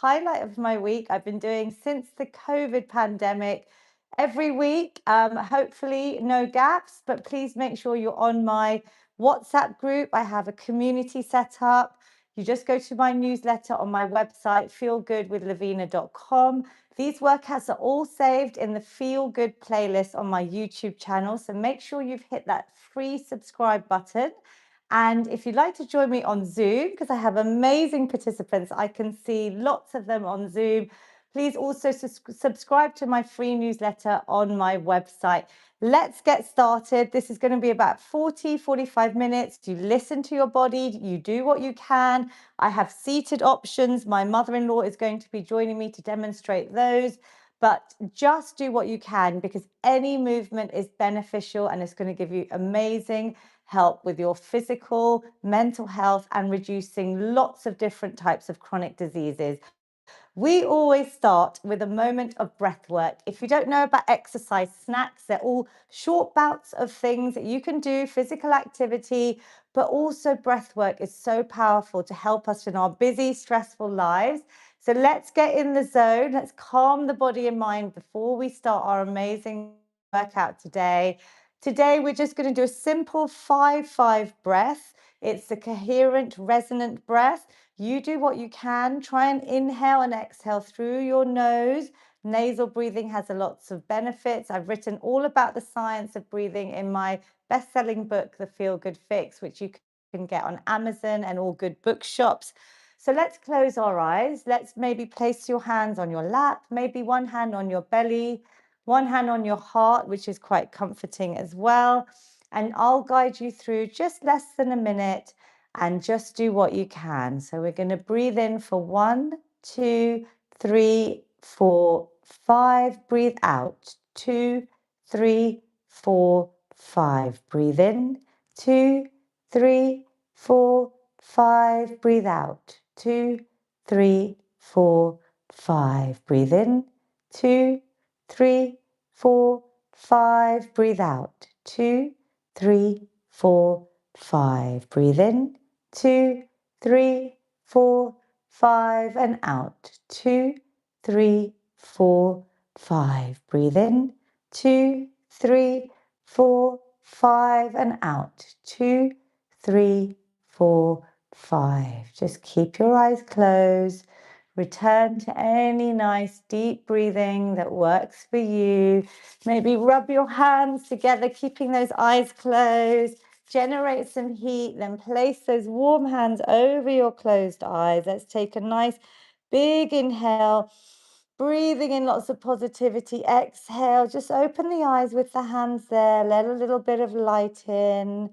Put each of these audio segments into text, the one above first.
highlight of my week I've been doing since the COVID pandemic. Every week, hopefully no gaps, but please make sure you're on my WhatsApp group. I have a community set up. You just go to my newsletter on my website, feelgoodwithlavina.com. These workouts are all saved in the Feel Good playlist on my YouTube channel. So make sure you've hit that free subscribe button. And if you'd like to join me on Zoom, because I have amazing participants, I can see lots of them on Zoom. Please also subscribe to my free newsletter on my website. Let's get started. This is going to be about 45 minutes. You listen to your body, you do what you can. I have seated options. My mother-in-law is going to be joining me to demonstrate those. But just do what you can, because any movement is beneficial and it's going to give you amazing help with your physical, mental health, and reducing lots of different types of chronic diseases. We always start with a moment of breath work. If you don't know about exercise snacks, they're all short bouts of things that you can do, physical activity, but also breath work is so powerful to help us in our busy, stressful lives. So let's get in the zone. Let's calm the body and mind before we start our amazing workout today. Today, we're just going to do a simple 5-5 breath. It's a coherent, resonant breath. You do what you can. Try and inhale and exhale through your nose. Nasal breathing has lots of benefits. I've written all about the science of breathing in my best-selling book, The Feel Good Fix, which you can get on Amazon and all good bookshops. So let's close our eyes. Let's maybe place your hands on your lap, maybe one hand on your belly, one hand on your heart, which is quite comforting as well. And I'll guide you through just less than a minute and just do what you can. So we're going to breathe in for 1, 2, 3, 4, 5. Breathe out. 2, 3, 4, 5. Breathe in. 2, 3, 4, 5. Breathe out. 2, 3, 4, 5. Breathe in. 2, 3, 4, 5. Breathe out. 2, 3, 4, 5. Breathe in. 2, 3, 4, 5. And out. 2, 3, 4, 5. Breathe in. 2, 3, 4, 5. And out. 2, 3, 4, 5. Just keep your eyes closed. Return to any nice deep breathing that works for you. Maybe rub your hands together, keeping those eyes closed. Generate some heat, then place those warm hands over your closed eyes. Let's take a nice big inhale, breathing in lots of positivity. Exhale, just open the eyes with the hands there. Let a little bit of light in.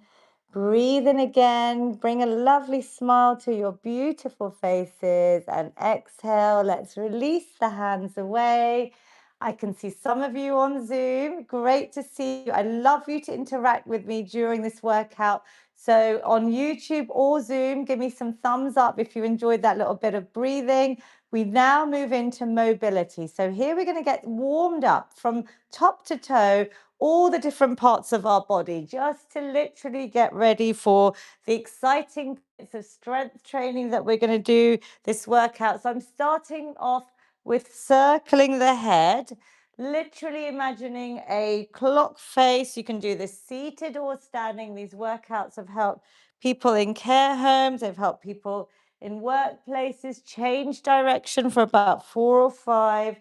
Breathe in again, bring a lovely smile to your beautiful faces, and exhale. Let's release the hands away. I can see some of you on Zoom. Great to see you. I love you to interact with me during this workout. So on YouTube or Zoom, give me some thumbs up if you enjoyed that little bit of breathing. We now move into mobility. So here we're going to get warmed up from top to toe, all the different parts of our body, just to literally get ready for the exciting bits of strength training that we're going to do this workout. So I'm starting off with circling the head, literally imagining a clock face. You can do this seated or standing. These workouts have helped people in care homes. They've helped people in workplaces change direction for about 4 or 5.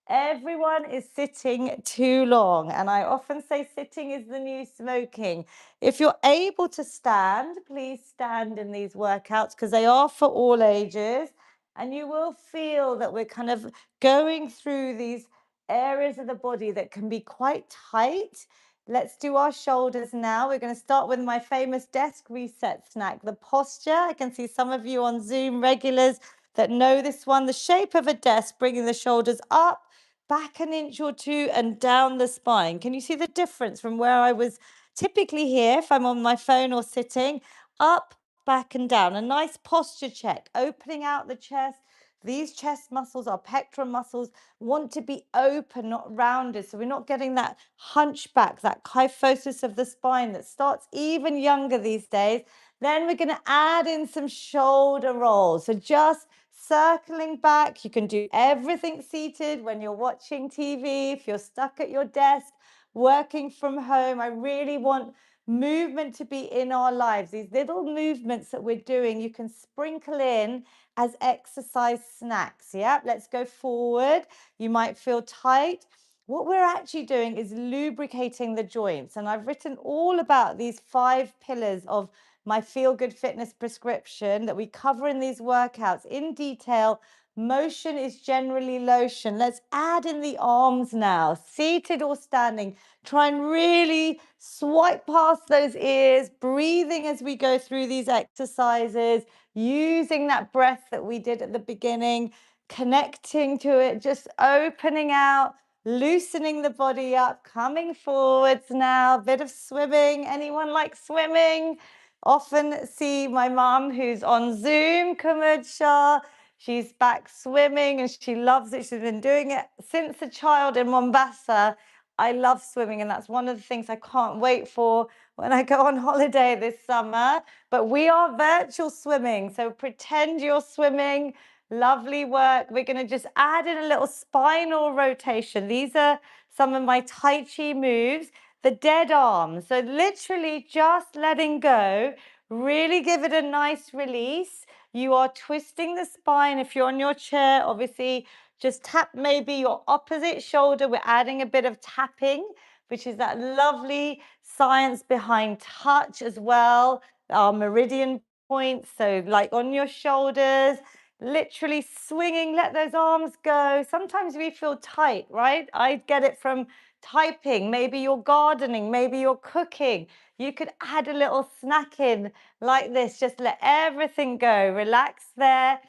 Everyone is sitting too long, and I often say sitting is the new smoking. If you're able to stand, please stand in these workouts, because they are for all ages, and you will feel that we're kind of going through these areas of the body that can be quite tight. Let's do our shoulders now. We're going to start with my famous desk reset snack, the posture. I can see some of you on Zoom regulars that know this one. The shape of a desk, bringing the shoulders up, back an inch or two, and down the spine. Can you see the difference from where I was typically here, if I'm on my phone or sitting? Up, back, and down. A nice posture check, opening out the chest. These chest muscles, our pectoral muscles, want to be open, not rounded. So we're not getting that hunchback, that kyphosis of the spine that starts even younger these days. Then we're going to add in some shoulder rolls. So just circling back. You can do everything seated when you're watching TV, if you're stuck at your desk, working from home. I really want movement to be in our lives. These little movements that we're doing, you can sprinkle in as exercise snacks. Yeah, let's go forward. You might feel tight. What we're actually doing is lubricating the joints. And I've written all about these 5 pillars of my Feel Good Fitness prescription that we cover in these workouts in detail. Motion is generally lotion. Let's add in the arms now, seated or standing. Try and really swipe past those ears, breathing as we go through these exercises, using that breath that we did at the beginning, connecting to it, just opening out, loosening the body up, coming forwards now. Bit of swimming. Anyone like swimming? Often see my mum who's on Zoom, Kumud Shah. She's back swimming and she loves it. She's been doing it since a child in Mombasa. I love swimming, and that's one of the things I can't wait for when I go on holiday this summer. But we are virtual swimming, so pretend you're swimming. Lovely work. We're going to just add in a little spinal rotation. These are some of my Tai Chi moves. The dead arm. So literally just letting go. Really give it a nice release. You are twisting the spine. If you're on your chair, obviously just tap maybe your opposite shoulder. We're adding a bit of tapping, which is that lovely science behind touch as well. Our meridian points. So like on your shoulders, literally swinging, let those arms go. Sometimes we feel tight, right? I get it from typing, maybe you're gardening, maybe you're cooking. You could add a little snack in like this. Just let everything go. Relax there.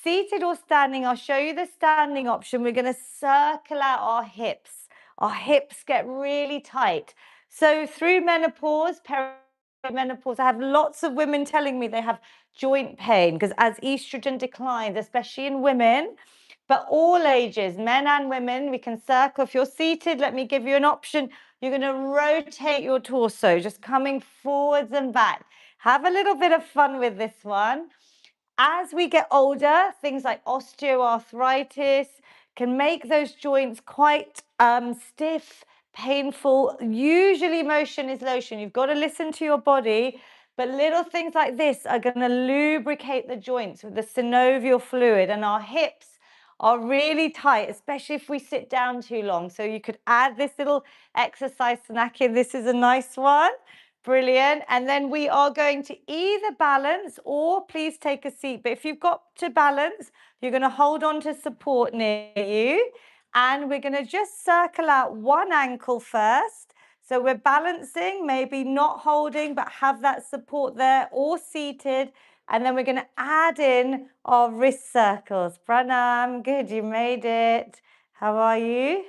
Seated or standing, I'll show you the standing option. We're going to circle out our hips. Our hips get really tight. So through menopause, perimenopause, I have lots of women telling me they have joint pain because as estrogen declines, especially in women, but all ages, men and women, we can circle. If you're seated, let me give you an option. You're going to rotate your torso, just coming forwards and back. Have a little bit of fun with this one. As we get older, things like osteoarthritis can make those joints quite stiff, painful. Usually motion is lotion. You've got to listen to your body. But little things like this are going to lubricate the joints with the synovial fluid, and our hips are really tight, especially if we sit down too long. So you could add this little exercise snack in. This is a nice one. Brilliant. And then we are going to either balance or please take a seat. But if you've got to balance, you're going to hold on to support near you. And we're going to just circle out one ankle first. So we're balancing, maybe not holding, but have that support there, or seated. And then we're going to add in our wrist circles. Pranam, good, you made it. How are you?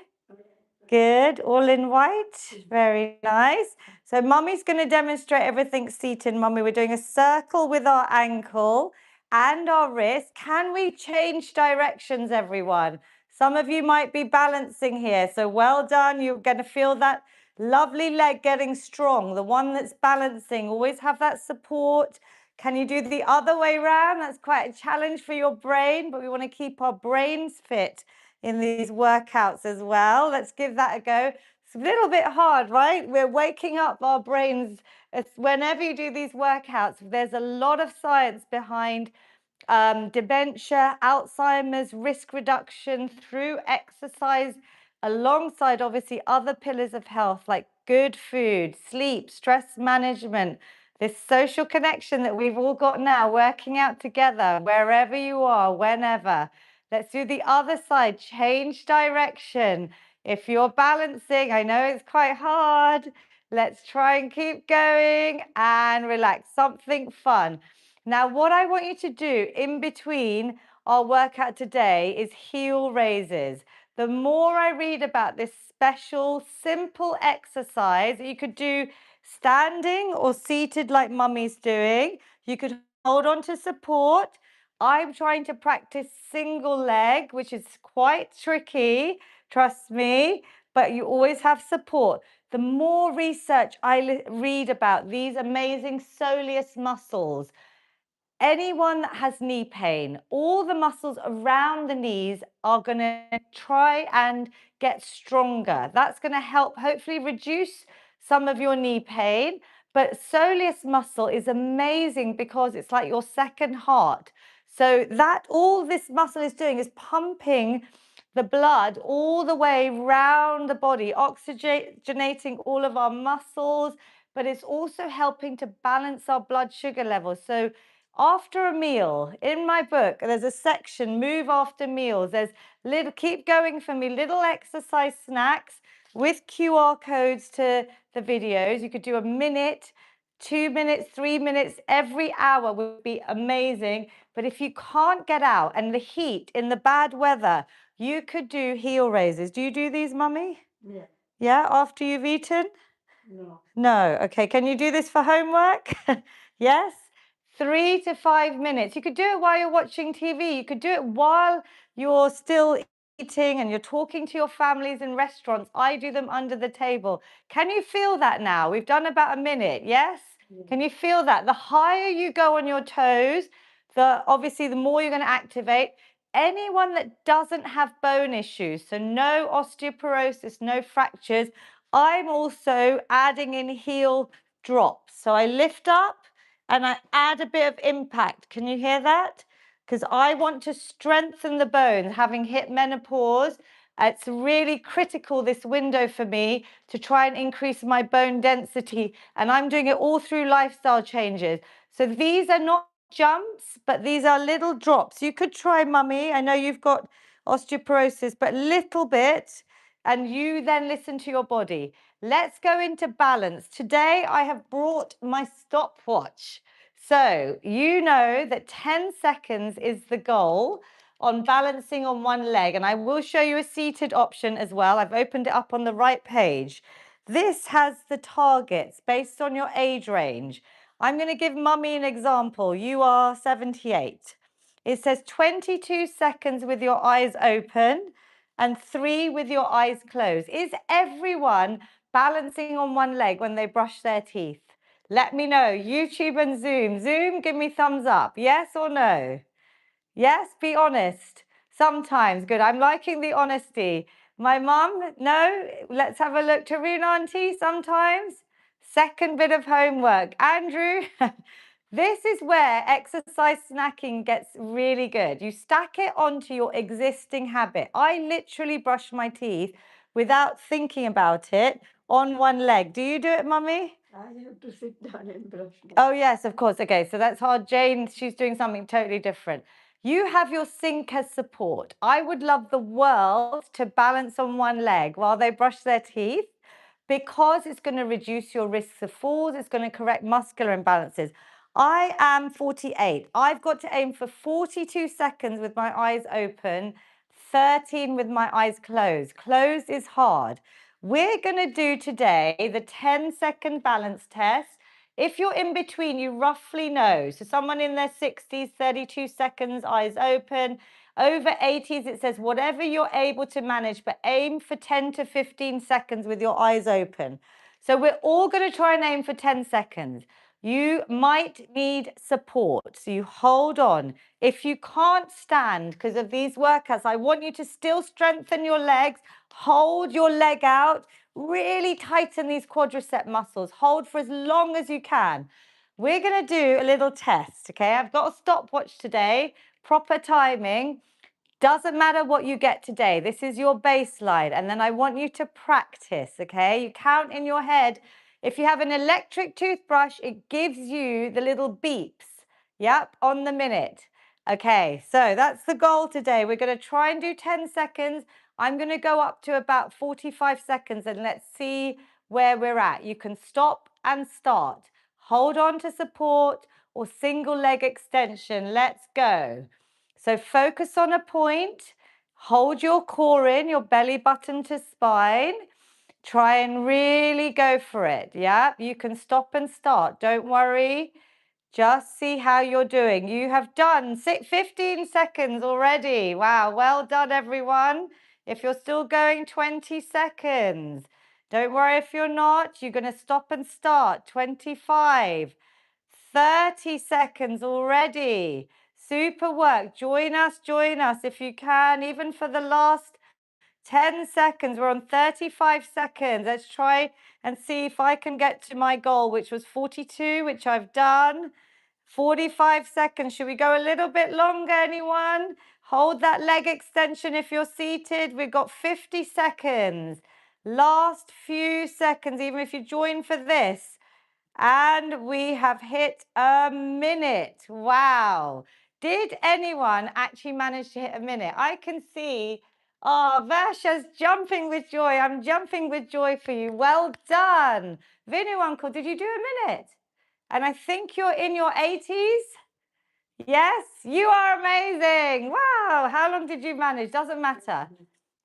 Good, all in white, very nice. So mummy's going to demonstrate everything seated, mummy. We're doing a circle with our ankle and our wrist. Can we change directions, everyone? Some of you might be balancing here, so well done. You're going to feel that lovely leg getting strong. The one that's balancing, always have that support. Can you do the other way around? That's quite a challenge for your brain, but we want to keep our brains fit in these workouts as well. Let's give that a go. It's a little bit hard, right? We're waking up our brains. Whenever you do these workouts, there's a lot of science behind dementia, Alzheimer's, risk reduction through exercise, alongside obviously other pillars of health like good food, sleep, stress management, this social connection that we've all got now, working out together, wherever you are, whenever. Let's do the other side, change direction. If you're balancing, I know it's quite hard. Let's try and keep going and relax, something fun. Now, what I want you to do in between our workout today is heel raises. The more I read about this special, simple exercise that you could do standing or seated like mummy's doing, you could hold on to support. I'm trying to practice single leg, which is quite tricky, trust me, but you always have support. The more research I read about these amazing soleus muscles, anyone that has knee pain, all the muscles around the knees are going to try and get stronger. That's going to help hopefully reduce some of your knee pain. But soleus muscle is amazing because it's like your second heart. So that all this muscle is doing is pumping the blood all the way round the body, oxygenating all of our muscles, but it's also helping to balance our blood sugar levels. So after a meal, in my book, there's a section, move after meals. There's keep going for me, little exercise snacks with QR codes to the videos. You could do a minute, 2 minutes, 3 minutes, every hour would be amazing. But if you can't get out and the heat in the bad weather, you could do heel raises. Do you do these, Mummy? Yeah. Yeah, after you've eaten? No. No. Okay, can you do this for homework? Yes? 3 to 5 minutes. You could do it while you're watching TV. You could do it while you're still eating and you're talking to your families in restaurants. I do them under the table. Can you feel that now? We've done about a minute, yes? Yeah. Can you feel that? The higher you go on your toes, obviously the more you're going to activate. Anyone that doesn't have bone issues, so no osteoporosis, no fractures, I'm also adding in heel drops. So I lift up and I add a bit of impact. Can you hear that? Because I want to strengthen the bones. Having hit menopause, it's really critical, this window for me, to try and increase my bone density. And I'm doing it all through lifestyle changes. So these are not jumps, but these are little drops. You could try, Mummy. I know you've got osteoporosis, but little bit. And you then listen to your body. Let's go into balance. Today, I have brought my stopwatch. So you know that 10 seconds is the goal on balancing on one leg. And I will show you a seated option as well. I've opened it up on the right page. This has the targets based on your age range. I'm going to give Mummy an example. You are 78. It says 22 seconds with your eyes open and 3 with your eyes closed. Is everyone balancing on one leg when they brush their teeth? Let me know. YouTube and Zoom. Zoom, give me thumbs up. Yes or no? Yes, be honest. Sometimes. Good. I'm liking the honesty. My mum, no. Let's have a look. Tarina auntie, sometimes. Second bit of homework. Andrew, this is where exercise snacking gets really good. You stack it onto your existing habit. I literally brush my teeth without thinking about it on one leg. Do you do it, Mummy? I have to sit down and brush. Oh, yes, of course. Okay, so that's hard. Jane, she's doing something totally different. You have your sink as support. I would love the world to balance on one leg while they brush their teeth because it's going to reduce your risks of falls. It's going to correct muscular imbalances. I am 48. I've got to aim for 42 seconds with my eyes open, 13 with my eyes closed. Closed is hard. We're going to do today the 10-second balance test. If you're in between, you roughly know. So someone in their 60s, 32 seconds, eyes open. Over 80s, it says whatever you're able to manage, but aim for 10 to 15 seconds with your eyes open. So we're all going to try and aim for 10 seconds. You might need support, so you hold on. If you can't stand because of these workouts, I want you to still strengthen your legs. Hold your leg out. Really tighten these quadricep muscles. Hold for as long as you can. We're going to do a little test, okay? I've got a stopwatch today, proper timing. Doesn't matter what you get today. This is your baseline. And then I want you to practice, okay? You count in your head. If you have an electric toothbrush, it gives you the little beeps, yep, on the minute. Okay, so that's the goal today. We're going to try and do 10 seconds. I'm going to go up to about 45 seconds and let's see where we're at. You can stop and start. Hold on to support or single leg extension. Let's go. So focus on a point. Hold your core in, your belly button to spine. Try and really go for it. Yeah, you can stop and start. Don't worry. Just see how you're doing. You have done 15 seconds already. Wow, well done, everyone. If you're still going, 20 seconds. Don't worry if you're not. You're going to stop and start. 25, 30 seconds already. Super work. Join us if you can, even for the last 10 seconds. We're on 35 seconds. Let's try and see if I can get to my goal, which was 42, which I've done. 45 seconds. Should we go a little bit longer, anyone? Hold that leg extension if you're seated. We've got 50 seconds. Last few seconds, even if you join for this. And we have hit a minute. Wow. Did anyone actually manage to hit a minute? I can see, oh, Vasha's jumping with joy. I'm jumping with joy for you. Well done. Vinu uncle, did you do a minute? And I think you're in your 80s. Yes, you are amazing. Wow. How long did you manage? Doesn't matter.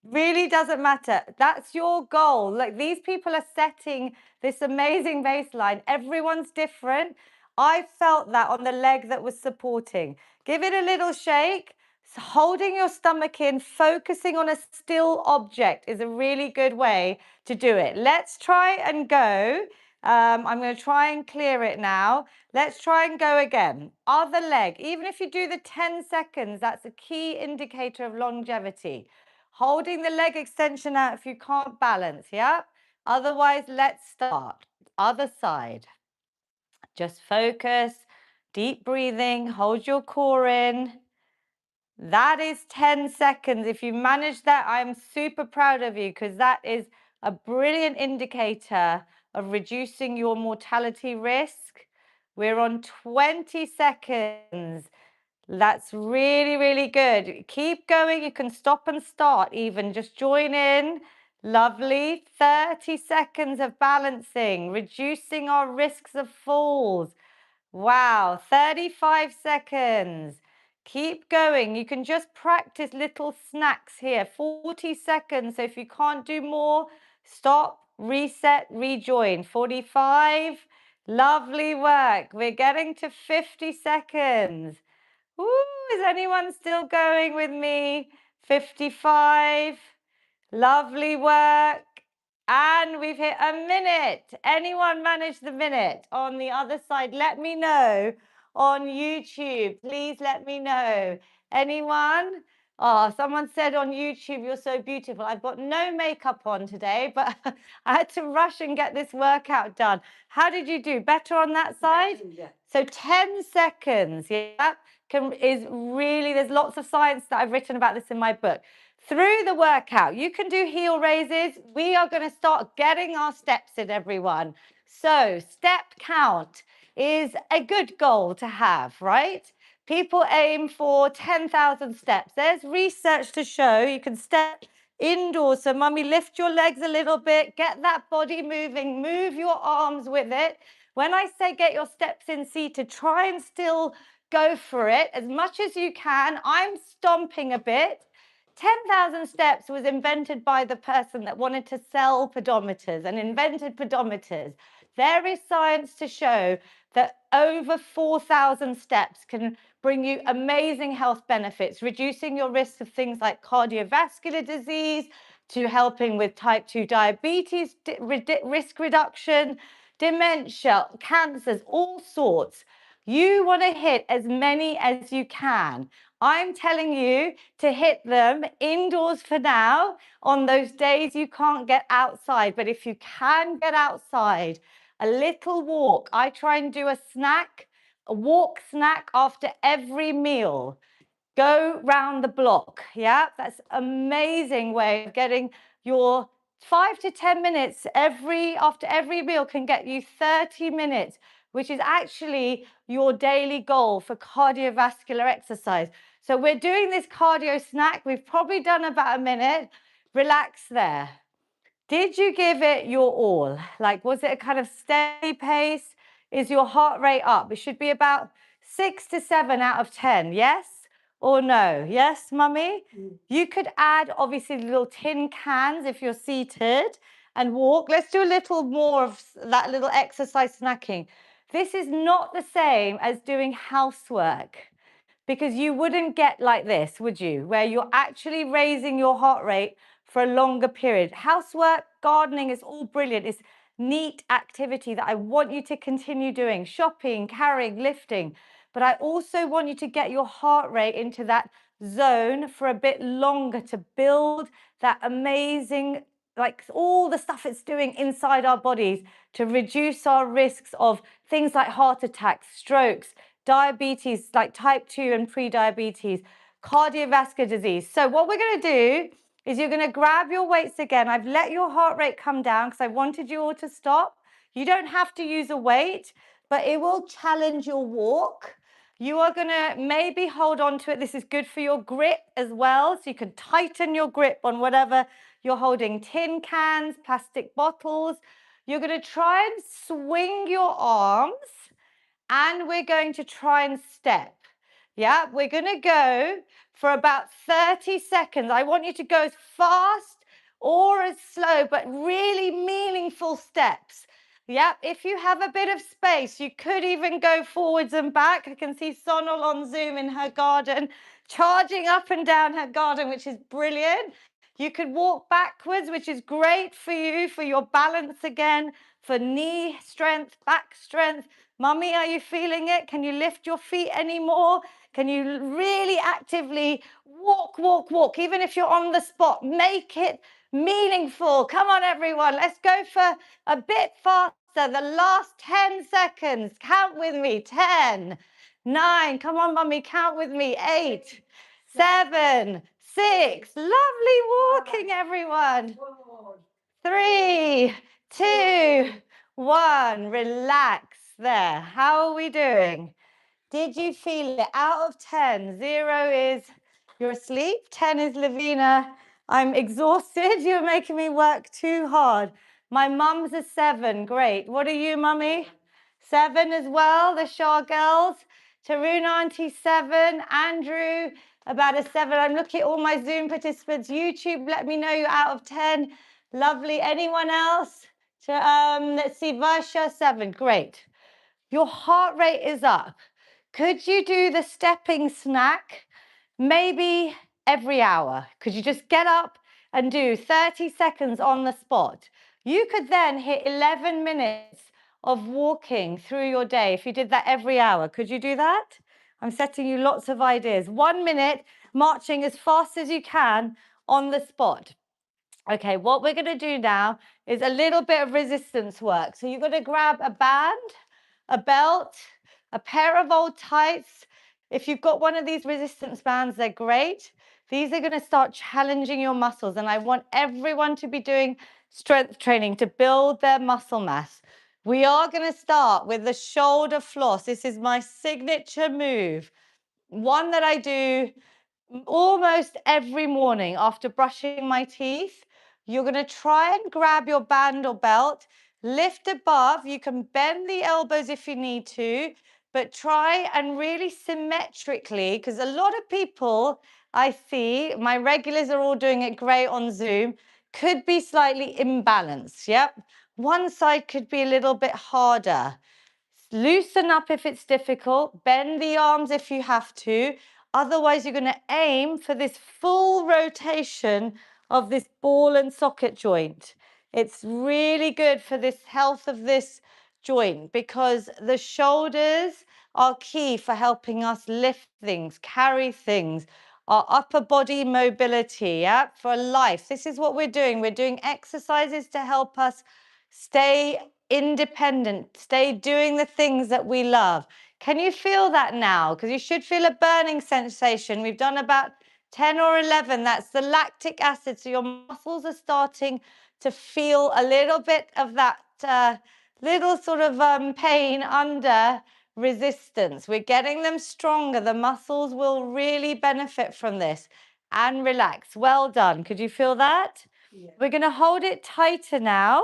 Really doesn't matter. That's your goal. Like, these people are setting this amazing baseline. Everyone's different. I felt that on the leg that was supporting. Give it a little shake. Holding your stomach in, focusing on a still object is a really good way to do it. Let's try and go. I'm going to try and clear it now. Let's try and go again. Other leg. Even if you do the 10 seconds, that's a key indicator of longevity. Holding the leg extension out if you can't balance, yeah? Otherwise, let's start. Other side. Just focus, deep breathing, hold your core in. That is 10 seconds. If you manage that, I'm super proud of you, because that is a brilliant indicator of reducing your mortality risk. We're on 20 seconds. That's really, really good. Keep going. You can stop and start even. Just join in. Lovely. 30 seconds of balancing, reducing our risks of falls. Wow. 35 seconds. Keep going. You can just practice little snacks here. 40 seconds. So if you can't do more, stop, reset, rejoin. 45. Lovely work. We're getting to 50 seconds. Ooh, is anyone still going with me? 55. Lovely work. And we've hit a minute. Anyone manage the minute on the other side? Let me know on YouTube. Please let me know. Anyone? Oh, someone said on YouTube, you're so beautiful. I've got no makeup on today, but I had to rush and get this workout done. How did you do? Better on that side? Yeah. So 10 seconds, yeah, is really, there's lots of science that I've written about this in my book. Through the workout, you can do heel raises. We are going to start getting our steps in, everyone. So step count is a good goal to have, right? People aim for 10,000 steps. There's research to show you can step indoors. So mummy, lift your legs a little bit, get that body moving, move your arms with it. When I say get your steps in seated, try and still go for it as much as you can. I'm stomping a bit. 10,000 steps was invented by the person that wanted to sell pedometers and invented pedometers. There is science to show that over 4,000 steps can bring you amazing health benefits, reducing your risk of things like cardiovascular disease, to helping with type 2 diabetes risk reduction, dementia, cancers, all sorts. You want to hit as many as you can. I'm telling you to hit them indoors for now on those days you can't get outside. But if you can get outside, a little walk. I try and do a walk snack after every meal. Go round the block. Yeah, that's an amazing way of getting your 5 to 10 minutes after every meal can get you 30 minutes, which is actually your daily goal for cardiovascular exercise. So we're doing this cardio snack. We've probably done about a minute. Relax there. Did you give it your all? Like, was it a kind of steady pace? Is your heart rate up? It should be about 6 to 7 out of 10. Yes or no? Yes, mummy? You could add, obviously, little tin cans if you're seated and walk. Let's do a little more of that little exercise snacking. This is not the same as doing housework, because you wouldn't get like this, would you? Where you're actually raising your heart rate for a longer period. Housework, gardening is all brilliant. It's neat activity that I want you to continue doing, shopping, carrying, lifting. But I also want you to get your heart rate into that zone for a bit longer to build that amazing, like all the stuff it's doing inside our bodies to reduce our risks of things like heart attacks, strokes, diabetes, like type 2 and pre-diabetes, cardiovascular disease. So what we're going to do is you're going to grab your weights again. I've let your heart rate come down because I wanted you all to stop. You don't have to use a weight, but it will challenge your walk. You are going to maybe hold on to it. This is good for your grip as well. So you can tighten your grip on whatever you're holding, tin cans, plastic bottles. You're going to try and swing your arms, and we're going to try and step. Yeah, we're going to go for about 30 seconds. I want you to go as fast or as slow, but really meaningful steps. Yeah, if you have a bit of space, you could even go forwards and back. I can see Sonal on Zoom in her garden, charging up and down her garden, which is brilliant. You could walk backwards, which is great for you, for your balance again, for knee strength, back strength. Mummy, are you feeling it? Can you lift your feet anymore? Can you really actively walk, walk, walk? Even if you're on the spot, make it meaningful. Come on, everyone. Let's go for a bit faster. The last 10 seconds. Count with me. 10, 9. Come on, Mummy. Count with me. 8, 7, 6. Lovely walking, everyone. 3, 2, 1. Relax there. How are we doing? Did you feel it? Out of 10, 0 is you're asleep. 10 is Lavina, I'm exhausted. You're making me work too hard. My mum's a 7. Great. What are you, Mummy? 7 as well, the Shah girls. Tarun Auntie 7. Andrew, about a 7. I'm looking at all my Zoom participants. YouTube, let me know you're out of 10. Lovely. Anyone else? Let's see, Varsha 7. Great. Your heart rate is up. Could you do the stepping snack maybe every hour? Could you just get up and do 30 seconds on the spot? You could then hit 11 minutes of walking through your day if you did that every hour. Could you do that? I'm setting you lots of ideas. 1 minute marching as fast as you can on the spot. Okay, what we're going to do now is a little bit of resistance work. So you're going to grab a band, a belt, a pair of old tights. If you've got one of these resistance bands, they're great. These are going to start challenging your muscles, and I want everyone to be doing strength training to build their muscle mass. We are going to start with the shoulder floss. This is my signature move, one that I do almost every morning after brushing my teeth. You're going to try and grab your band or belt, lift above. You can bend the elbows if you need to, but try and really symmetrically, because a lot of people I see, my regulars are all doing it great on Zoom, could be slightly imbalanced. Yep. One side could be a little bit harder. Loosen up if it's difficult, bend the arms if you have to. Otherwise, you're going to aim for this full rotation of this ball and socket joint. It's really good for this health of this joint because the shoulders are key for helping us lift things, carry things, our upper body mobility, yeah, for life. This is what we're doing. We're doing exercises to help us stay independent, stay doing the things that we love. Can you feel that now? Because you should feel a burning sensation. We've done about 10 or 11. That's the lactic acid. So your muscles are starting to feel a little bit of that little sort of pain under resistance. We're getting them stronger. The muscles will really benefit from this and relax. Well done. Could you feel that? Yeah. We're going to hold it tighter now.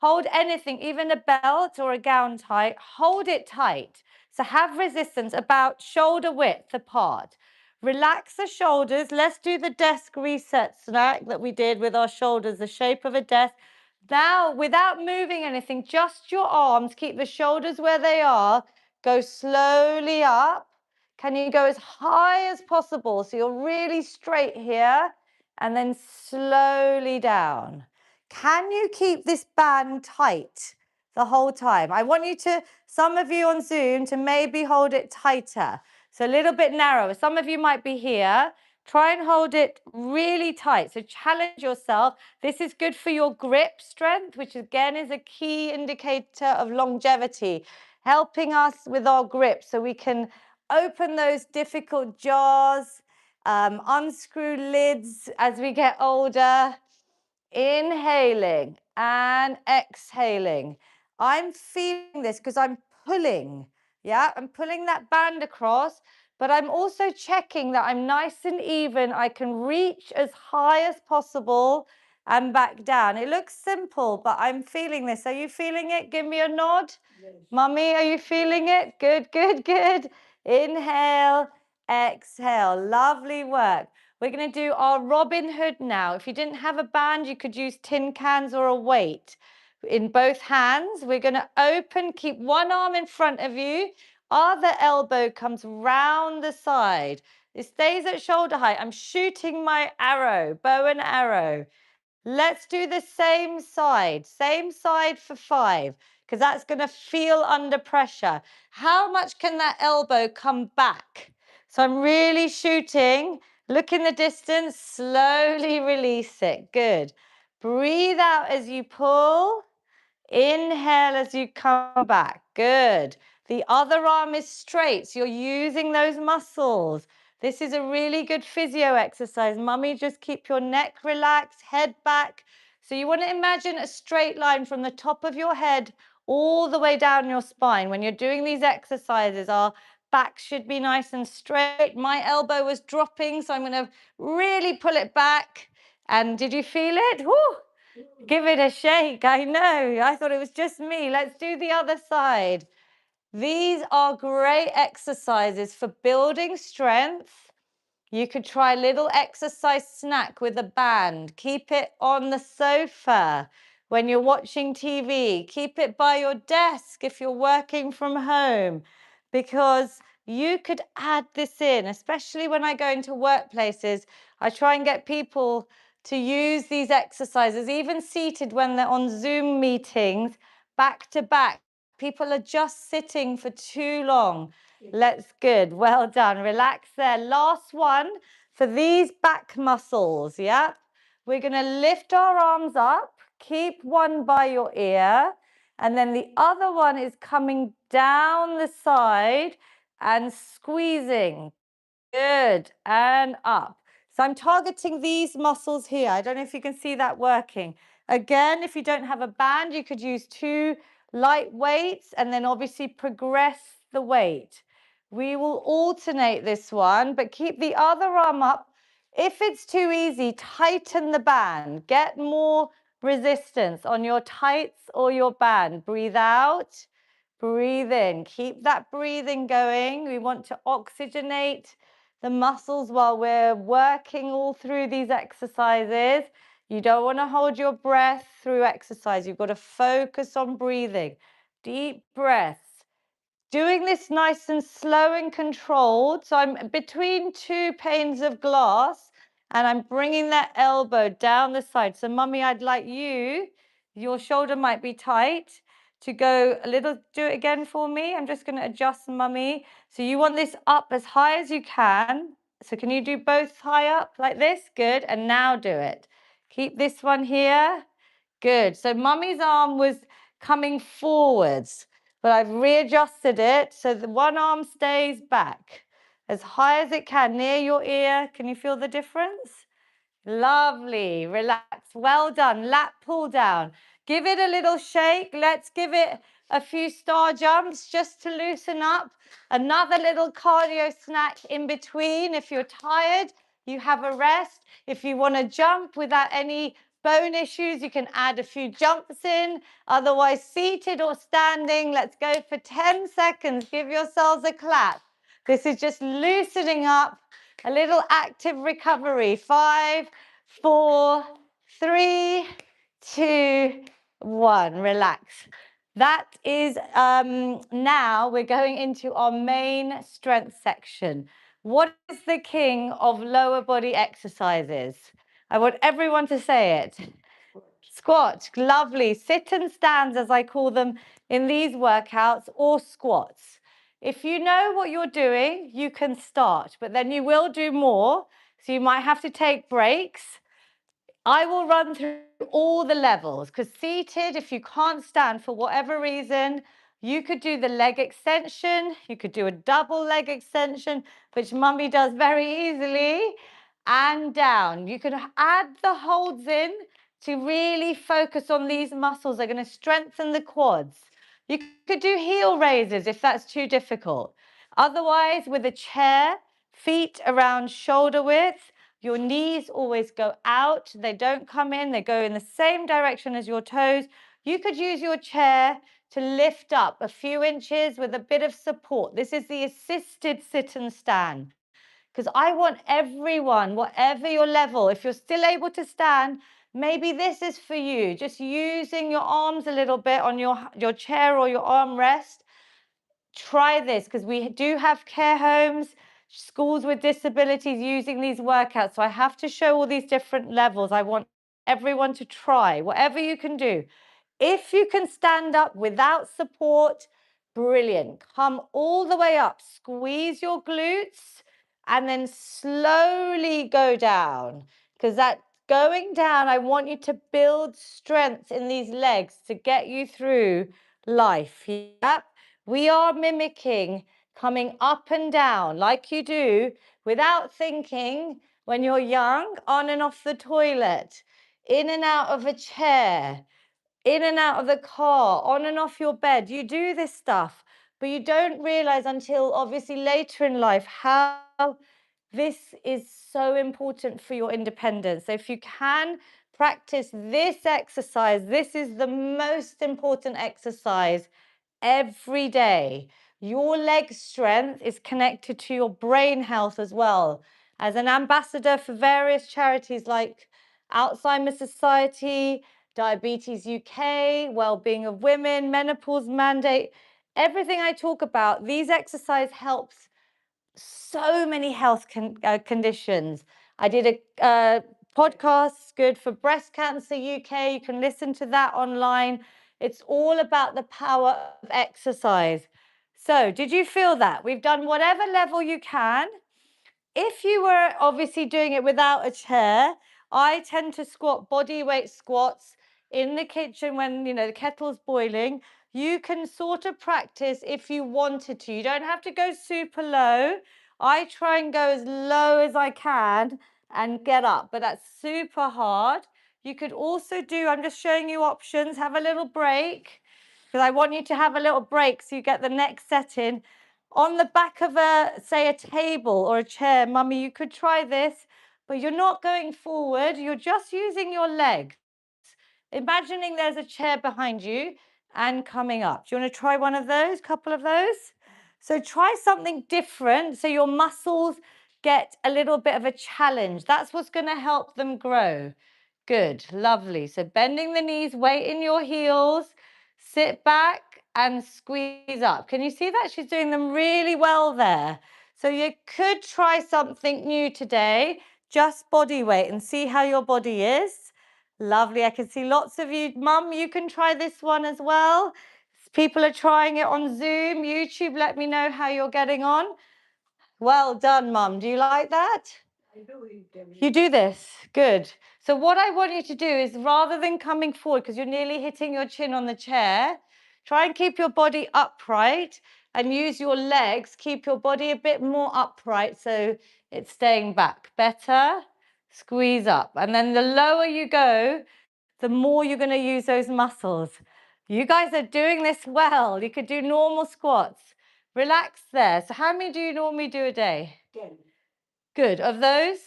Hold anything, even a belt or a gown tight. Hold it tight. So have resistance about shoulder width apart. Relax the shoulders. Let's do the desk reset snack that we did with our shoulders, the shape of a desk. Now, without moving anything, just your arms, keep the shoulders where they are. Go slowly up. Can you go as high as possible? So you're really straight here, and then slowly down. Can you keep this band tight the whole time? I want you to, some of you on Zoom, to maybe hold it tighter. So a little bit narrower. Some of you might be here. Try and hold it really tight. So challenge yourself. This is good for your grip strength, which again is a key indicator of longevity, helping us with our grip so we can open those difficult jaws, unscrew lids as we get older. Inhaling and exhaling. I'm feeling this because I'm pulling. Yeah, I'm pulling that band across, but I'm also checking that I'm nice and even. I can reach as high as possible and back down. It looks simple, but I'm feeling this. Are you feeling it? Give me a nod. Yes. Mummy, are you feeling it? Good, good, good. Inhale, exhale. Lovely work. We're going to do our Robin Hood now. If you didn't have a band, you could use tin cans or a weight. In both hands, we're going to open, keep one arm in front of you. Other elbow comes round the side. It stays at shoulder height. I'm shooting my arrow, bow and arrow. Let's do the same side for 5, because that's going to feel under pressure. How much can that elbow come back? So I'm really shooting. Look in the distance, slowly release it. Good. Breathe out as you pull. Inhale as you come back. Good. The other arm is straight, so you're using those muscles. This is a really good physio exercise. Mummy, just keep your neck relaxed, head back. So you want to imagine a straight line from the top of your head all the way down your spine. When you're doing these exercises, our back should be nice and straight. My elbow was dropping, so I'm going to really pull it back. And did you feel it? Woo! Give it a shake. I know. I thought it was just me. Let's do the other side. These are great exercises for building strength. You could try a little exercise snack with a band. Keep it on the sofa when you're watching TV. Keep it by your desk if you're working from home, because you could add this in, especially when I go into workplaces. I try and get people to use these exercises, even seated when they're on Zoom meetings, back to back. People are just sitting for too long. Good. Well done. Relax there. Last one for these back muscles. Yeah. We're going to lift our arms up. Keep one by your ear. And then the other one is coming down the side and squeezing. Good. And up. So I'm targeting these muscles here. I don't know if you can see that working. Again, if you don't have a band, you could use 2 light weights and then obviously progress the weight. We will alternate this one, but keep the other arm up. If it's too easy, tighten the band. Get more resistance on your tights or your band. Breathe out, breathe in. Keep that breathing going. We want to oxygenate the muscles while we're working all through these exercises. You don't want to hold your breath through exercise. You've got to focus on breathing. Deep breaths. Doing this nice and slow and controlled. So I'm between 2 panes of glass and I'm bringing that elbow down the side. So Mummy, I'd like you, your shoulder might be tight, to go a little, do it again for me. I'm just going to adjust Mummy. So you want this up as high as you can. So can you do both high up like this? Good. And now do it. Keep this one here. Good. So Mummy's arm was coming forwards, but I've readjusted it so the one arm stays back as high as it can near your ear. Can you feel the difference? Lovely. Relax. Well done. Lat pull down. Give it a little shake. Let's give it a few star jumps just to loosen up. Another little cardio snack in between. If you're tired, you have a rest. If you want to jump without any bone issues, you can add a few jumps in. Otherwise, seated or standing, let's go for 10 seconds. Give yourselves a clap. This is just loosening up, a little active recovery. 5, 4, 3, 2, 1. Relax. That is, now we're going into our main strength section. What is the king of lower body exercises? I want everyone to say it. Squat, lovely. Sit and stands, as I call them in these workouts, or squats. If you know what you're doing, you can start, but then you will do more, so you might have to take breaks. I will run through all the levels, because seated, if you can't stand for whatever reason, you could do the leg extension, you could do a double leg extension, which Mummy does very easily, and down. You could add the holds in to really focus on these muscles. They're going to strengthen the quads. You could do heel raises if that's too difficult. Otherwise, with a chair, feet around shoulder width, your knees always go out. They don't come in. They go in the same direction as your toes. You could use your chair to lift up a few inches with a bit of support. This is the assisted sit and stand. Because I want everyone, whatever your level, if you're still able to stand, maybe this is for you. Just using your arms a little bit on your chair or your armrest. Try this, because we do have care homes, schools with disabilities using these workouts. So I have to show all these different levels. I want everyone to try whatever you can do. If you can stand up without support, brilliant. Come all the way up, squeeze your glutes, and then slowly go down. Because that going down, I want you to build strength in these legs to get you through life. Yep. We are mimicking coming up and down like you do without thinking when you're young, on and off the toilet, in and out of a chair, in and out of the car, on and off your bed. You do this stuff, but you don't realize until obviously later in life how this is so important for your independence. So if you can practice this exercise, this is the most important exercise every day. Your leg strength is connected to your brain health as well. As an ambassador for various charities like Alzheimer's Society, Diabetes UK, Wellbeing of Women, Menopause Mandate, everything I talk about, these exercise helps so many health conditions. I did a podcast, good for breast cancer UK. You can listen to that online. It's all about the power of exercise. So did you feel that? We've done whatever level you can. If you were obviously doing it without a chair, I tend to squat body weight squats in the kitchen when, you know, the kettle's boiling. You can sort of practice if you wanted to. You don't have to go super low. I try and go as low as I can and get up, but that's super hard. You could also do, I'm just showing you options, have a little break, because I want you to have a little break so you get the next set in. On the back of say a table or a chair, Mummy, you could try this, but you're not going forward. You're just using your legs. Imagining there's a chair behind you and coming up. Do you want to try one of those, couple of those? So try something different so your muscles get a little bit of a challenge. That's what's going to help them grow. Good, lovely. So bending the knees, weight in your heels, sit back and squeeze up. Can you see that? She's doing them really well there. So you could try something new today, just body weight, and see how your body is. Lovely. I can see lots of you. Mum, you can try this one as well. People are trying it on Zoom, YouTube. Let me know how you're getting on. Well done, Mum. Do you like that? I do it. You do this? Good. So what I want you to do is, rather than coming forward, because you're nearly hitting your chin on the chair, try and keep your body upright and use your legs. Keep your body a bit more upright so it's staying back. Better. Squeeze up. And then the lower you go, the more you're going to use those muscles. You guys are doing this well. You could do normal squats. Relax there. So how many do you normally do a day? 10. Good. Of those?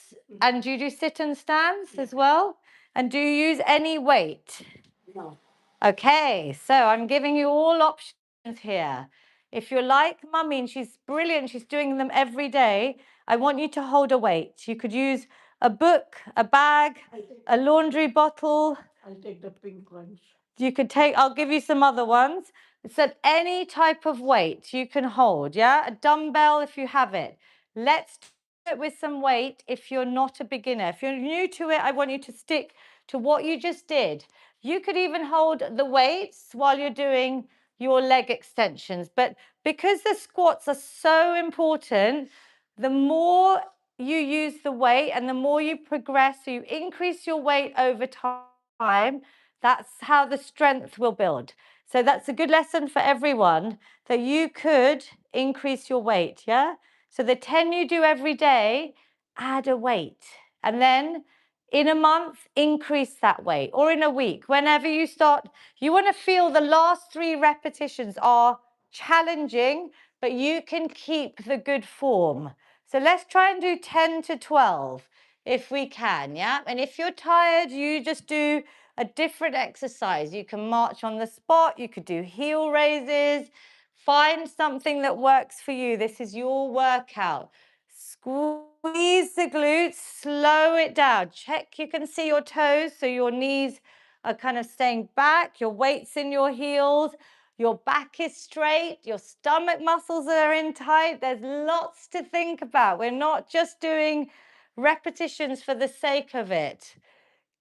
And do you do sit and stands as well? And do you use any weight? No. Okay, so I'm giving you all options here. If you're like Mummy and she's brilliant, she's doing them every day, I want you to hold a weight. You could use a book, a bag, a laundry bottle. I'll take the pink ones. You could take, I'll give you some other ones. It's at any type of weight you can hold, yeah? A dumbbell if you have it. Let's it with some weight if you're not a beginner. If you're new to it, I want you to stick to what you just did. You could even hold the weights while you're doing your leg extensions. But because the squats are so important, the more you use the weight and the more you progress, so you increase your weight over time, that's how the strength will build. So that's a good lesson for everyone, that you could increase your weight, yeah? So the 10 you do every day, add a weight. And then in a month, increase that weight. Or in a week, whenever you start, you want to feel the last 3 repetitions are challenging, but you can keep the good form. So let's try and do 10 to 12 if we can, yeah? And if you're tired, you just do a different exercise. You can march on the spot, you could do heel raises. Find something that works for you. This is your workout. Squeeze the glutes, slow it down. Check you can see your toes, so your knees are kind of staying back, your weight's in your heels, your back is straight, your stomach muscles are in tight. There's lots to think about. We're not just doing repetitions for the sake of it.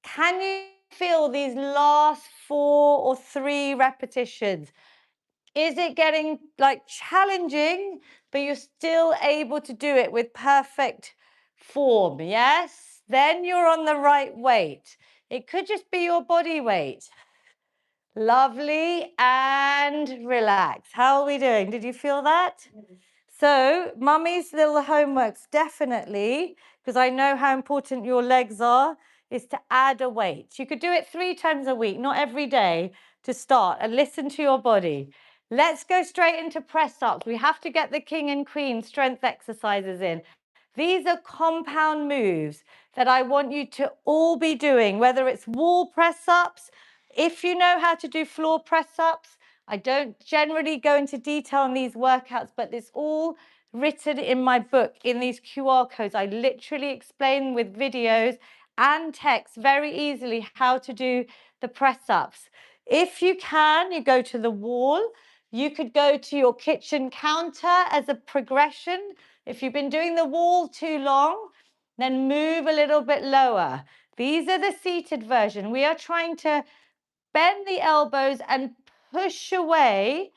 Can you feel these last 4 or 3 repetitions? Is it getting like challenging, but you're still able to do it with perfect form? Yes? Then you're on the right weight. It could just be your body weight. Lovely, and relax. How are we doing? Did you feel that? So, mummy's little homeworks, definitely, because I know how important your legs are, is to add a weight. You could do it 3 times a week, not every day, to start, and listen to your body. Let's go straight into press ups. We have to get the king and queen strength exercises in. These are compound moves that I want you to all be doing, whether it's wall press ups. If you know how to do floor press ups, I don't generally go into detail on these workouts, but it's all written in my book in these QR codes. I literally explain with videos and text very easily how to do the press ups. If you can, you go to the wall. You could go to your kitchen counter as a progression. If you've been doing the wall too long, then move a little bit lower. These are the seated version. We are trying to bend the elbows and push away.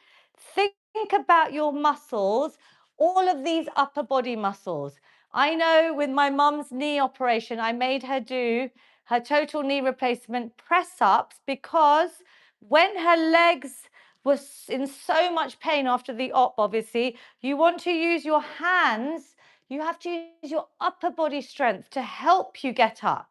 Think about your muscles, all of these upper body muscles. I know with my mum's knee operation, I made her do her total knee replacement press ups because when her legs was in so much pain after the op, obviously, you want to use your hands. You have to use your upper body strength to help you get up.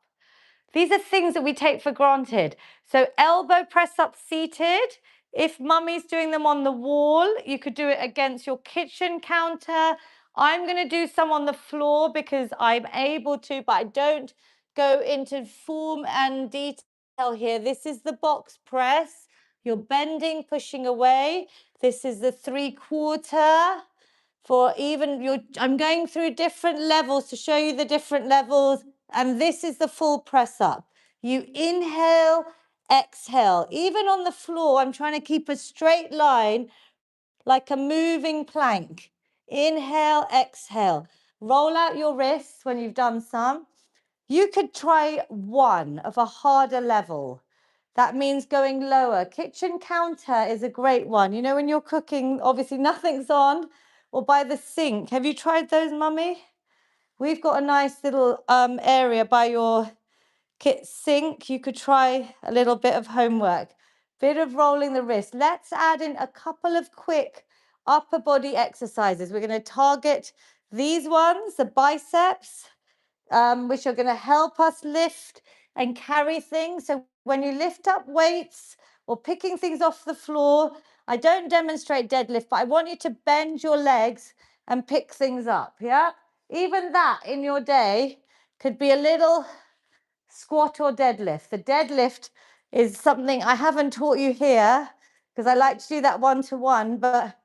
These are things that we take for granted. So elbow press up seated. If mummy's doing them on the wall, you could do it against your kitchen counter. I'm going to do some on the floor because I'm able to, but I don't go into form and detail here. This is the box press. You're bending, pushing away. This is the 3/4. For even your, I'm going through different levels to show you the different levels. And this is the full press up. You inhale, exhale. Even on the floor, I'm trying to keep a straight line like a moving plank. Inhale, exhale. Roll out your wrists when you've done some. You could try one of a harder level. That means going lower. Kitchen counter is a great one. You know, when you're cooking, obviously nothing's on, or by the sink. Have you tried those, mummy? We've got a nice little area by your sink. You could try a little bit of homework. Bit of rolling the wrist. Let's add in a couple of quick upper body exercises. We're going to target these ones, the biceps, which are going to help us lift and carry things. So when you lift up weights or picking things off the floor, I don't demonstrate deadlift, but I want you to bend your legs and pick things up, yeah? Even that in your day could be a little squat or deadlift. The deadlift is something I haven't taught you here because I like to do that one-to-one, but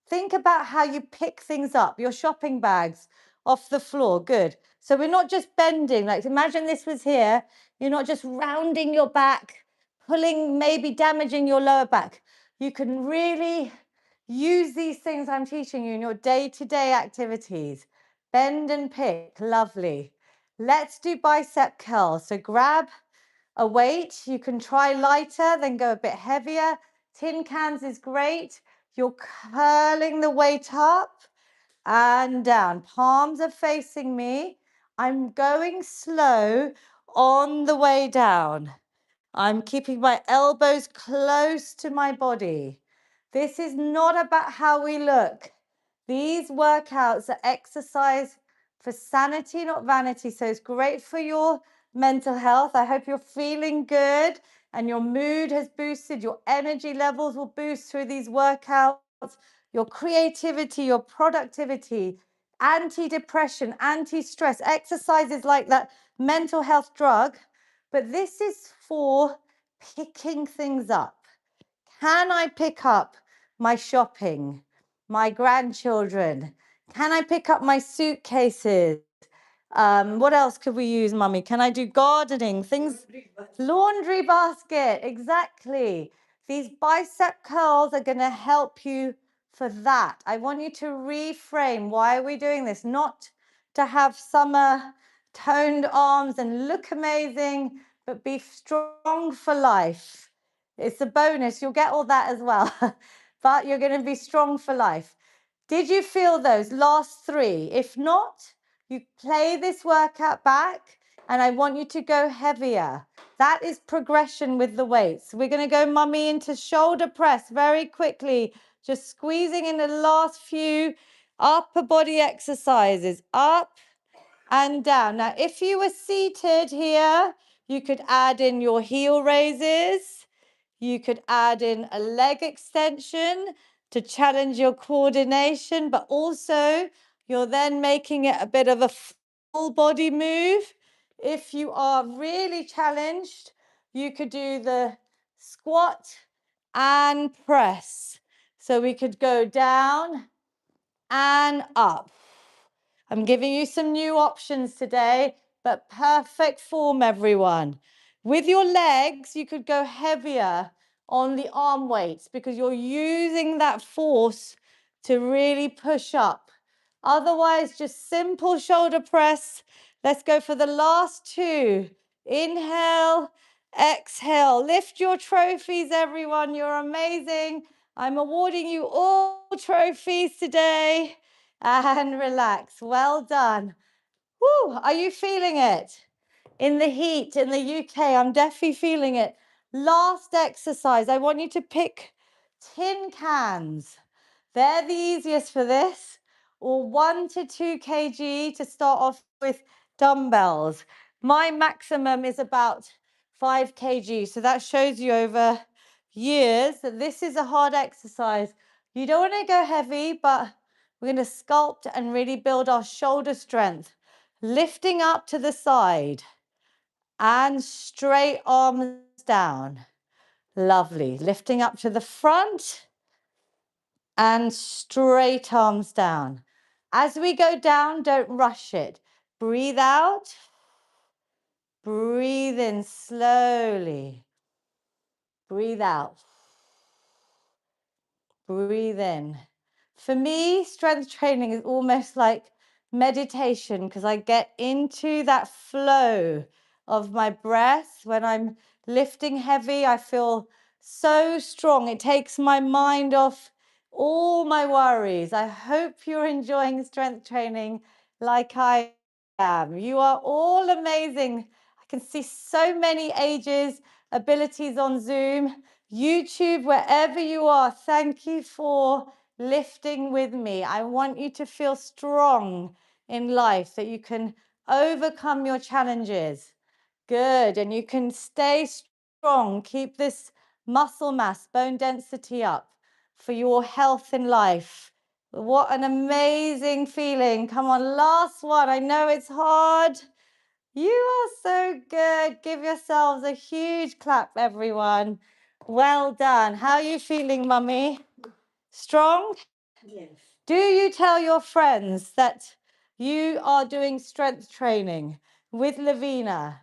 think about how you pick things up, your shopping bags off the floor. Good. So we're not just bending. Like imagine this was here. You're not just rounding your back, pulling, maybe damaging your lower back. You can really use these things I'm teaching you in your day-to-day activities. Bend and pick, lovely. Let's do bicep curls. So grab a weight. You can try lighter, then go a bit heavier. Tin cans is great. You're curling the weight up and down. Palms are facing me. I'm going slow on the way down. I'm keeping my elbows close to my body. This is not about how we look. These workouts are exercise for sanity, not vanity. So it's great for your mental health. I hope you're feeling good and your mood has boosted. Your energy levels will boost through these workouts. Your creativity, your productivity, anti-depression, anti-stress. Exercise is like that mental health drug. But this is for picking things up. Can I pick up my shopping, my grandchildren? Can I pick up my suitcases? What else could we use, Mummy? Can I do gardening? Things, laundry basket, exactly. These bicep curls are going to help you for that. I want you to reframe. Why are we doing this? Not to have summer toned arms and look amazing, but be strong for life. It's a bonus. You'll get all that as well, but you're going to be strong for life. Did you feel those last three? If not, you play this workout back and I want you to go heavier. That is progression with the weights. We're going to go, Mummy, into shoulder press very quickly, just squeezing in the last few upper body exercises, up and down. Now, if you were seated here, you could add in your heel raises. You could add in a leg extension to challenge your coordination, but also you're then making it a bit of a full body move. If you are really challenged, you could do the squat and press. So we could go down and up. I'm giving you some new options today, but perfect form, everyone. With your legs, you could go heavier on the arm weights because you're using that force to really push up. Otherwise, just simple shoulder press. Let's go for the last two. Inhale, exhale. Lift your trophies, everyone. You're amazing. I'm awarding you all trophies today. And relax. Well done. Woo, are you feeling it? In the heat in the UK, I'm definitely feeling it. Last exercise, I want you to pick tin cans. They're the easiest for this, or 1 to 2 kg to start off with dumbbells. My maximum is about 5 kg, so that shows you over years that this is a hard exercise. You don't want to go heavy, but we're going to sculpt and really build our shoulder strength. Lifting up to the side and straight arms down. Lovely. Lifting up to the front and straight arms down. As we go down, don't rush it. Breathe out. Breathe in slowly. Breathe out. Breathe in. For me, strength training is almost like meditation because I get into that flow of my breath. When I'm lifting heavy, I feel so strong. It takes my mind off all my worries. I hope you're enjoying strength training like I am. You are all amazing. I can see so many ages, abilities on Zoom. YouTube, wherever you are, thank you for lifting with me. I want you to feel strong in life, that you can overcome your challenges. Good, and you can stay strong. Keep this muscle mass, bone density up for your health in life. What an amazing feeling. Come on, last one. I know it's hard. You are so good. Give yourselves a huge clap, everyone. Well done. How are you feeling, Mummy? Strong? Yes. Do you tell your friends that you are doing strength training with Lavina?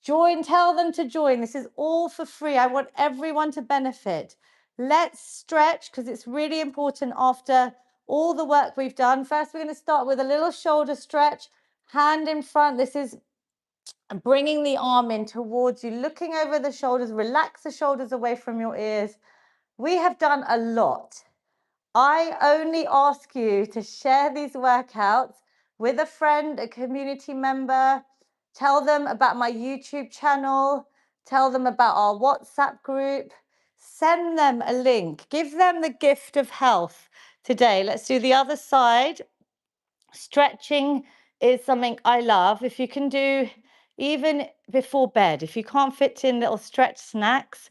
Join, tell them to join. This is all for free. I want everyone to benefit. Let's stretch because it's really important after all the work we've done. First, we're going to start with a little shoulder stretch, hand in front. This is bringing the arm in towards you, looking over the shoulders, relax the shoulders away from your ears. We have done a lot. I only ask you to share these workouts with a friend, a community member. Tell them about my YouTube channel. Tell them about our WhatsApp group. Send them a link. Give them the gift of health today. Let's do the other side. Stretching is something I love. If you can do even before bed, if you can't fit in little stretch snacks,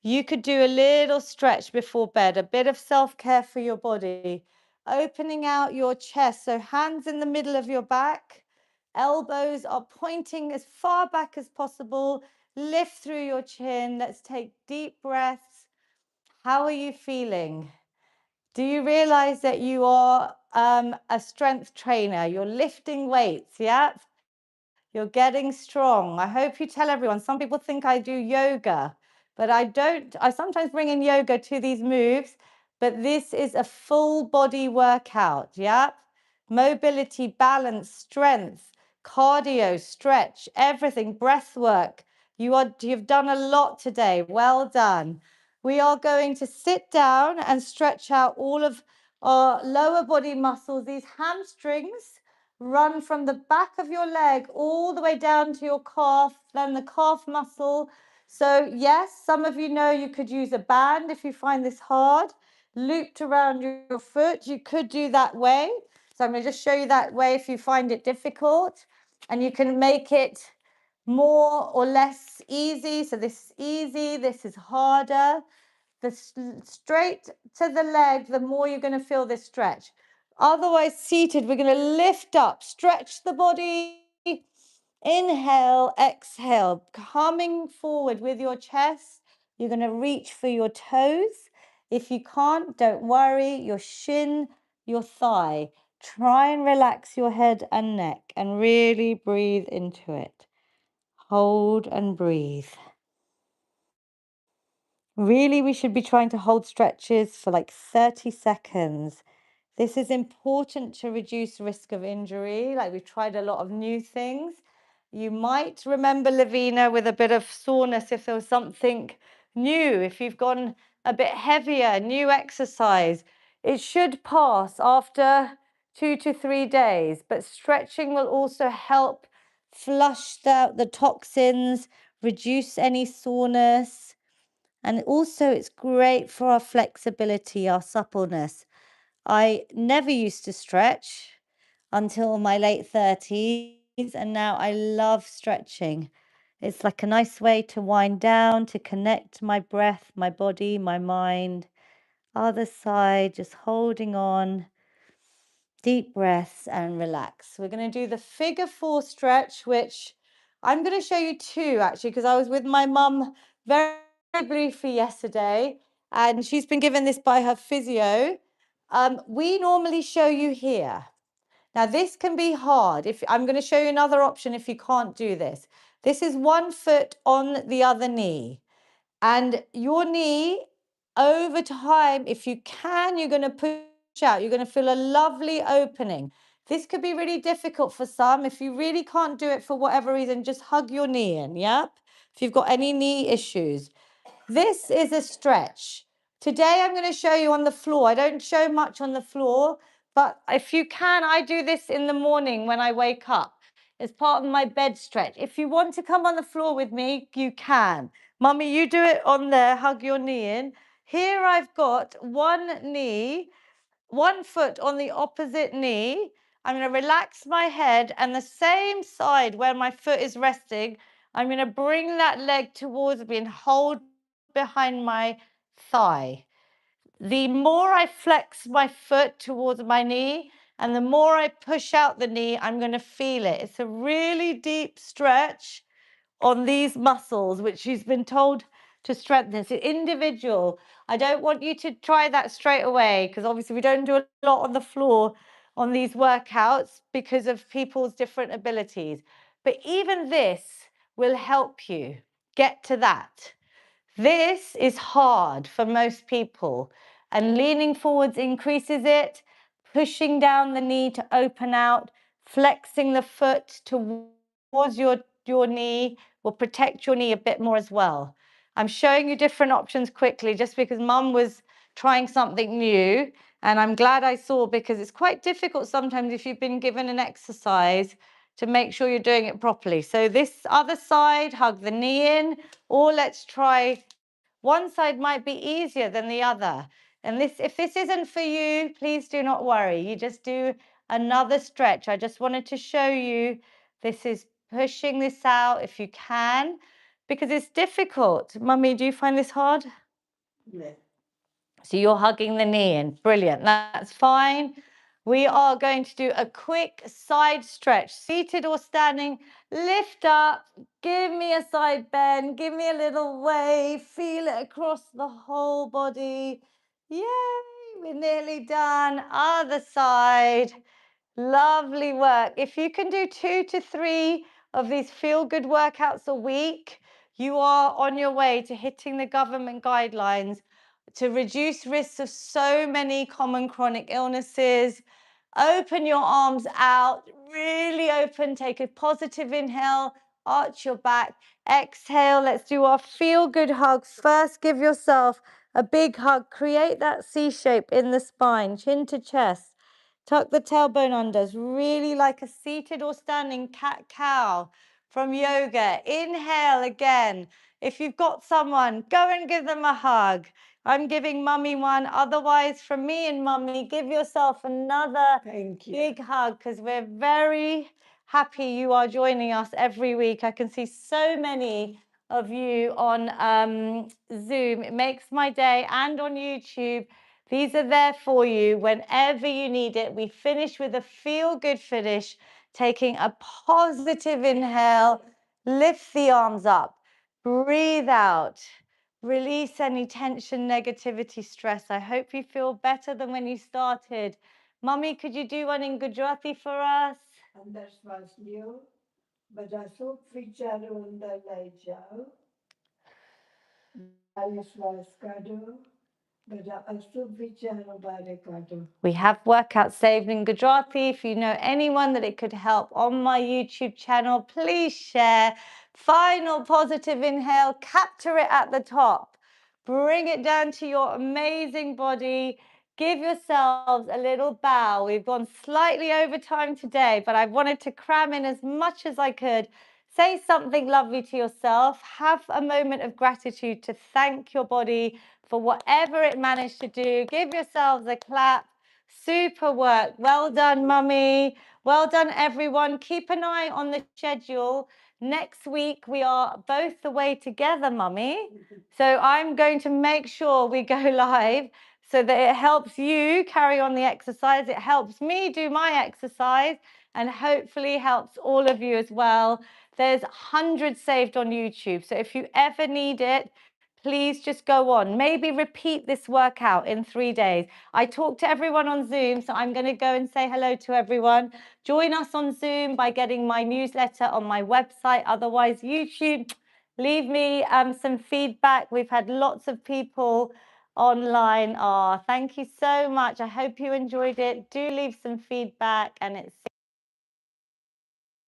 you could do a little stretch before bed, a bit of self-care for your body. Opening out your chest, so hands in the middle of your back, elbows are pointing as far back as possible. Lift through your chin. Let's take deep breaths. How are you feeling? Do you realize that you are a strength trainer? You're lifting weights, yeah? You're getting strong. I hope you tell everyone. Some people think I do yoga, but I don't. I sometimes bring in yoga to these moves, but this is a full body workout, yeah? Mobility, balance, strength, cardio, stretch, everything, breath work. You've done a lot today. Well done. We are going to sit down and stretch out all of our lower body muscles. These hamstrings run from the back of your leg all the way down to your calf, then the calf muscle. So yes, some of you know you could use a band if you find this hard, looped around your foot. You could do that way. So I'm going to just show you that way if you find it difficult, and you can make it more or less easy. So this is easy, this is harder. The straight to the leg, the more you're going to feel this stretch. Otherwise, seated, we're going to lift up, stretch the body. Inhale, exhale, coming forward with your chest. You're going to reach for your toes. If you can't, don't worry, your shin, your thigh. Try and relax your head and neck and really breathe into it. Hold and breathe. Really, we should be trying to hold stretches for like 30 seconds. This is important to reduce risk of injury. Like, we've tried a lot of new things. You might remember Lavina with a bit of soreness if there was something new, if you've gone a bit heavier, new exercise. It should pass after 2 to 3 days, but stretching will also help flush out the toxins, reduce any soreness. And also, it's great for our flexibility, our suppleness. I never used to stretch until my late 30s, and now I love stretching. It's like a nice way to wind down, to connect my breath, my body, my mind. Other side, just holding on. Deep breaths and relax. We're going to do the figure 4 stretch, which I'm going to show you two actually, because I was with my mum very briefly yesterday, and she's been given this by her physio. We normally show you here. Now, this can be hard. If I'm going to show you another option if you can't do this. This is 1 foot on the other knee. And your knee, over time, if you can, you're going to push out. You're going to feel a lovely opening. This could be really difficult for some. If you really can't do it for whatever reason, just hug your knee in, yep? If you've got any knee issues. This is a stretch. Today, I'm going to show you on the floor. I don't show much on the floor, but if you can, I do this in the morning when I wake up. It's part of my bed stretch. If you want to come on the floor with me, you can. Mummy, you do it on there, hug your knee in. Here I've got one knee, 1 foot on the opposite knee. I'm going to relax my head, and the same side where my foot is resting, I'm going to bring that leg towards me and hold behind my thigh. The more I flex my foot towards my knee and the more I push out the knee, I'm going to feel it. It's a really deep stretch on these muscles, which she's been told to strengthen. It's individual. I don't want you to try that straight away, because obviously we don't do a lot on the floor on these workouts because of people's different abilities. But even this will help you get to that. This is hard for most people, and leaning forwards increases it. pushing down the knee to open out, flexing the foot towards your knee will protect your knee a bit more as well. I'm showing you different options quickly just because Mum was trying something new, and I'm glad I saw, because it's quite difficult sometimes if you've been given an exercise to make sure you're doing it properly. So this other side, hug the knee in, or let's try, one side might be easier than the other. And this, if this isn't for you, please do not worry. You just do another stretch. I just wanted to show you, this is pushing this out if you can, because it's difficult. Mummy, do you find this hard? Yeah. So you're hugging the knee in. Brilliant. That's fine. We are going to do a quick side stretch, seated or standing. Lift up, give me a side bend, give me a little wave, feel it across the whole body. Yay, we're nearly done. Other side. Lovely work. If you can do 2 to 3 of these feel-good workouts a week, you are on your way to hitting the government guidelines to reduce risks of so many common chronic illnesses. Open your arms out, really open. Take a positive inhale, arch your back. Exhale, let's do our feel-good hug. First, give yourself a big hug. Create that C shape in the spine, chin to chest. Tuck the tailbone under, really like a seated or standing cat-cow from yoga. Inhale again. If you've got someone, go and give them a hug. I'm giving Mummy one. Otherwise, from me and Mummy, give yourself another big hug, because we're very happy you are joining us every week. I can see so many of you on Zoom. It makes my day, and on YouTube. These are there for you whenever you need it. We finish with a feel-good finish, taking a positive inhale, lift the arms up, breathe out, release any tension, negativity, stress. I hope you feel better than when you started. Mummy, could you do one in Gujarati for us? We have workouts saved in Gujarati. If you know anyone that it could help on my YouTube channel, please share. Final positive inhale, capture it at the top. Bring it down to your amazing body. Give yourselves a little bow. We've gone slightly over time today, but I wanted to cram in as much as I could. Say something lovely to yourself. Have a moment of gratitude to thank your body for whatever it managed to do. Give yourselves a clap. Super work. Well done, Mummy. Well done, everyone. Keep an eye on the schedule. Next week, we are both away together, Mummy. So I'm going to make sure we go live so that it helps you carry on the exercise. It helps me do my exercise, and hopefully helps all of you as well. There's hundreds saved on YouTube. So if you ever need it, please just go on. Maybe repeat this workout in 3 days. I talk to everyone on Zoom, so I'm going to go and say hello to everyone. Join us on Zoom by getting my newsletter on my website. Otherwise, YouTube, leave me some feedback. We've had lots of people online. Thank you so much. I hope you enjoyed it. Do leave some feedback, and it's